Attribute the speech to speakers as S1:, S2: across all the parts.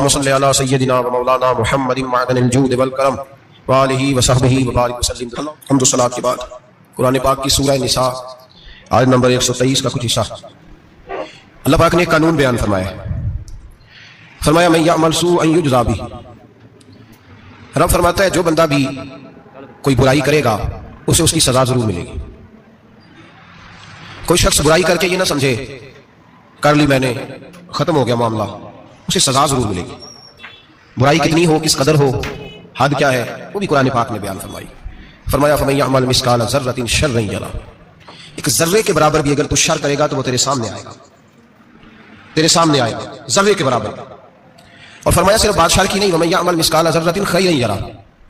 S1: اللهم صل على سيدنا ومولانا محمد معدن الجود والکرم وآلہ وصحبہ وبارک وسلم. حمد و صلاۃ کے بعد قرآن پاک کی سورہ نساء آیت نمبر 123 کا کچھ حصہ اللہ پاک نے ایک قانون بیان فرمایا من یعمل سوءا یجزا بہ. رب فرماتا ہے جو بندہ بھی کوئی برائی کرے گا اسے اس کی سزا ضرور ملے گی. کوئی شخص برائی کر کے یہ نہ سمجھے کر لی میں نے ختم ہو گیا معاملہ، اسے سزا ضرور ملے گی. برائی کتنی ہو، کس قدر ہو، حد کیا ہے، وہ بھی قرآن پاک نے بیان فرمایا فمن یعمل مثقال ذرۃ شرا یرہ. ایک ذرے کے برابر بھی اگر تو شر کرے گا تو وہ تیرے سامنے آئے گا، تیرے سامنے آئے گا ذرے کے برابر. اور فرمایا صرف بادشاہ کی نہیں، ومن یعمل مثقال ذرۃ خیرا یرہ.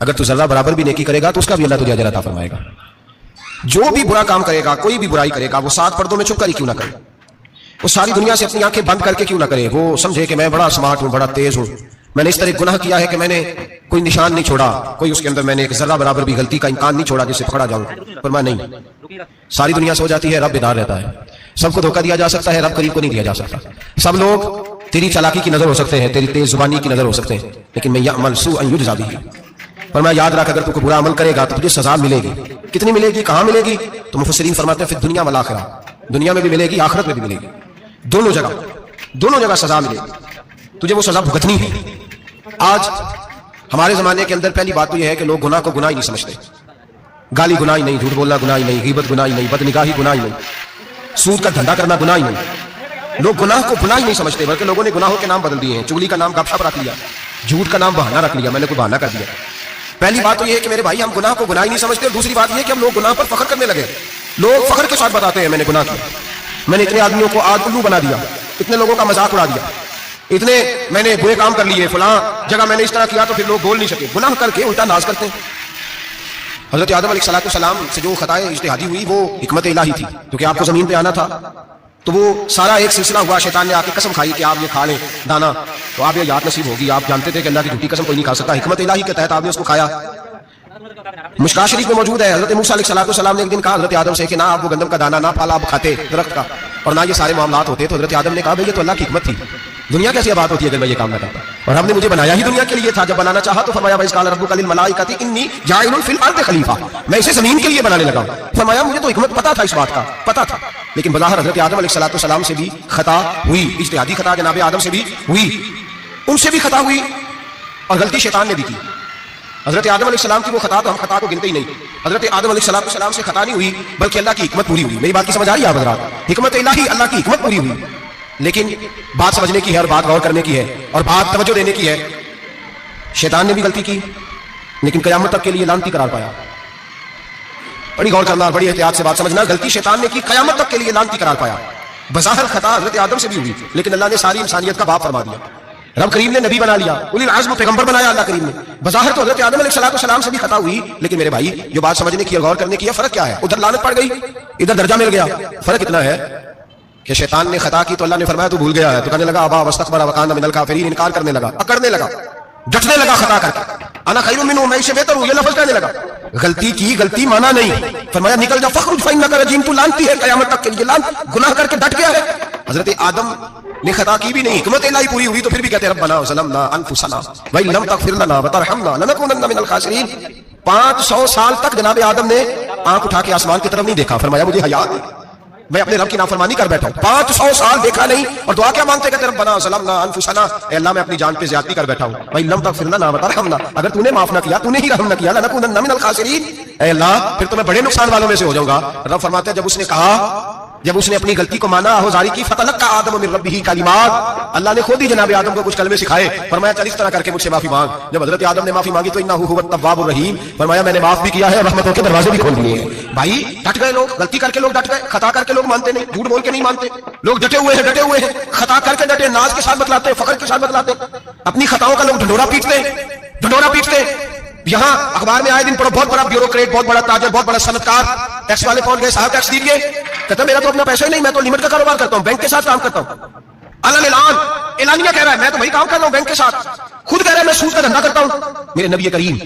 S1: اگر تو ذرہ برابر بھی نیکی کرے گا تو اس کا بھی اللہ تجھے اجر عطا فرمائے گا. جو بھی برا کام کرے گا، کوئی بھی برائی کرے گا، وہ 7 پردوں میں چھپ کر ہی کیوں نہ کرے، وہ ساری دنیا سے اپنی آنکھیں بند کر کے کیوں نہ کرے. وہ سمجھے کہ میں بڑا سمارٹ ہوں، بڑا تیز ہوں، میں نے اس طرح گناہ کیا ہے کہ میں نے کوئی نشان نہیں چھوڑا، کوئی اس کے اندر میں نے ایک ذرہ برابر بھی غلطی کا امکان نہیں چھوڑا جس سے پکڑا جاؤں. فرمایا نہیں، ساری دنیا سو جاتی ہے، رب بیدار رہتا ہے. سب کو دھوکہ دیا جا سکتا ہے، رب قریب کو نہیں دیا جا سکتا. سب لوگ تیری چالاکی کی نظر ہو سکتے ہیں، تیری تیز زبانی کی نظر ہو سکتے ہیں، لیکن من یعمل سوءا یجزا بہ. فرمایا یاد رکھ اگر تو کوئی برا عمل کرے گا تو تجھے سزا ملے گی. کتنی ملے گی، کہاں ملے گی؟ تو مفسرین فرماتے ہیں فی الدنیا والآخرہ، دنیا میں بھی ملے گی، آخرت میں بھی ملے گی. دونوں جگہ سزا ملے گی، تجھے وہ سزا بھگتنی ہے. آج ہمارے زمانے کے اندر پہلی بات تو یہ ہے کہ لوگ گناہ کو گناہ ہی نہیں سمجھتے. گالی گناہ ہی نہیں، جھوٹ بولنا گناہ ہی نہیں، غیبت گناہ ہی نہیں، بدنگاہی گناہ ہی نہیں، سود کا دھندا کرنا گناہ ہی نہیں. لوگ گناہ کو گناہ ہی نہیں سمجھتے، بلکہ لوگوں نے گناہوں کے نام بدل دیے ہیں. چغلی کا نام گپ شپ رکھ لیا، جھوٹ کا نام بہانہ رکھ لیا، میں نے کوئی بہانہ کر دیا. پہلی بات تو یہ ہے کہ میرے بھائی ہم گناہ کو گناہ ہی نہیں سمجھتے. اور دوسری بات یہ ہے کہ ہم لوگ گناہ پر فخر کرنے لگے. لوگ فخر کے ساتھ بتاتے ہیں میں نے گناہ کیا، میں نے اتنے آدمیوں کو آج الو بنا دیا، اتنے لوگوں کا مذاق اڑا دیا، اتنے میں نے برے کام کر لیے، فلاں جگہ میں نے اس طرح کیا تو پھر لوگ بول نہیں سکے. گناہ کر کے الٹا ناز کرتے ہیں. حضرت آدم علیہ السلام سے جو خطائیں اجتہادی ہوئی وہ حکمت الہی تھی، کیونکہ آپ کو زمین پہ آنا تھا. تو وہ سارا ایک سلسلہ ہوا، شیطان نے آ کے قسم کھائی کہ آپ یہ کھا لیں دانا تو آپ یہ یاد نصیب ہوگی. آپ جانتے تھے کہ اللہ کی جھوٹی قسم کوئی نہیں کھا سکتا. حکمت الہی کے تحت آپ نے اس کو کھایا. مشکاہ شریف میں موجود ہے، حضرت موسیٰ علیہ السلام نے ایک دن کہا حضرت آدم سے کہ نہ آپ وہ گندم کا دانا نہ پھل آپ کھاتے درخت کا، اور نہ یہ سارے معاملات ہوتے. تو حضرت آدم نے کہا بھئی یہ تو اللہ کی حکمت تھی، دنیا کیسی آباد ہوتی ہے اگر میں یہ کام نہ کرتا، اور ہم نے مجھے بنایا ہی دنیا کے لیے تھا. جب بنانا چاہا تو فرمایا وَإِذْ قَالَ رَبُّكَ لِلْمَلَائِكَةِ إِنِّي جَاعِلٌ فِي الْأَرْضِ خَلِيفَةً. میں اسے زمین کے لیے بنانے لگا. فرمایا مجھے تو حکمت پتہ تھا، اس بات کا پتہ تھا، لیکن بظاہر حضرت آدم علیہ السلام سے بھی خطا ہوئی، اجتہادی خطا جناب آدم سے بھی ہوئی، ان سے بھی خطا ہوئی، اور غلطی شیطان نے بھی کی. حضرت آدم علیہ السلام کی وہ خطا تو ہم خطا کو گنتے ہی نہیں. حضرت آدم علیہ السلام سے خطا نہیں ہوئی بلکہ اللہ کی حکمت پوری ہوئی. میری بات کی سمجھ آ رہی ہے آپ حضرات؟ حکمت الہی، اللہ کی حکمت پوری ہوئی. لیکن بات سمجھنے کی ہے اور بات غور کرنے کی ہے اور بات توجہ دینے کی ہے. شیطان نے بھی غلطی کی لیکن قیامت تک کے لیے لعنتی قرار پایا. بڑی غور کرنا اور بڑی احتیاط سے بات سمجھنا. غلطی شیطان نے کی، قیامت تک کے لیے لعنتی قرار پایا. بظاہر خطا حضرت آدم سے بھی ہوئی لیکن اللہ نے ساری انسانیت کا باپ فرما دیا. رب کریم نے نبی بنا لیا، اولی العزم پیغمبر بنایا اللہ کریم نے. بظاہر تو حضرت آدم علیہ السلام سے بھی خطا ہوئی، لیکن میرے بھائی جو بات سمجھنے کی اور غور کرنے کی ہے، فرق کیا ہے؟ ادھر لعنت پڑ گئی، ادھر درجہ مل گیا. فرق اتنا ہے کہ شیطان نے خطا کی تو اللہ نے فرمایا تو بھول گیا ہے، تو کہنے لگا ابا واستکبر وکان من الکافرین، انکار کرنے لگا، اکڑنے لگا، ڈٹنے لگا خطا کر کے. انا خیر منہ، میں اس سے بہتر ہوں، یہ لفظ کہنے لگا. غلطی کی، غلطی مانا نہیں. فرمایا نکل جا فخرج فانک رجیم، تو لعنتی ہے قیامت تک کے لیے. گناہ کر کے ڈٹ گیا ہے. حضرت آدم نے خطا کی بھی نہیں، حکمت الہی پوری ہوئی تو پھر بھی کہتے ربنا ظلمنا انفسنا وان لم تغفر لنا وترحمنا لنکونن من الخاسرین. 500 سال تک جناب آدم نے آنکھ اٹھا کے آسمان کی طرف نہیں دیکھا. فرمایا مجھے حیا ہے، میں اپنے رب کی نافرمانی کر بیٹھا ہوں. 500 سال دیکھا نہیں اور دعا کیا مانگتے کہتے ربنا ظلمنا انفسنا، اے اللہ میں اپنی جان پہ زیادتی کر بیٹھا ہوں. وان لم تغفر لنا وترحمنا، اگر تو نے معاف نہ کیا، تو نے ہی رحم نہ کیا، لنکونن من الخاسرین، اے اللہ پھر تو میں بڑے نقصان والوں میں سے ہو جاؤں گا. رب فرماتے ہیں جب اس نے اپنی غلطی کو مانا، آہوزاری کی، فتلقى آدم من ربہ کلمات، اللہ نے خود ہی جناب آدم کو کچھ کلمے سکھائے. فرمایا چل اس طرح کر کے مجھ سے معافی مانگ. جب حضرت آدم نے معافی مانگی تو انہ هو التواب الرحیم، فرمایا میں نے معاف بھی کیا ہے، رحمتوں کے دروازے بھی کھول دیے ہیں. بھائی ڈٹ گئے لوگ، غلطی کر کے لوگ ڈٹ گئے، خطا کر کے لوگ مانتے نہیں، جھوٹ بول کے نہیں مانتے. لوگ ڈٹے ہوئے ہیں، خطا کر کے ڈٹے، ناز کے ساتھ بتلاتے، فخر کے ساتھ بتلاتے، اپنی خطاؤں کا لوگ ڈھنڈورا پیٹتے. یہاں اخبار میں آئے دن پڑھو بہت بڑا بیوروکریٹ، بہت بڑا تاجر، بہت بڑا صنعتکار، ٹیکس والے پہنچ گئے، صاحب ٹیکس دیجیے. کہتا میرا تو اپنا پیسہ ہی نہیں، میں تو لمٹ کا کاروبار کرتا ہوں، بینک کے ساتھ کام کرتا ہوں. اعلانیہ کہہ رہا ہے میں تو وہی کام کر رہا ہوں بینک کے ساتھ. خود کہہ رہا ہے میں سود کا دھندا کرتا ہوں. میرے نبی کریم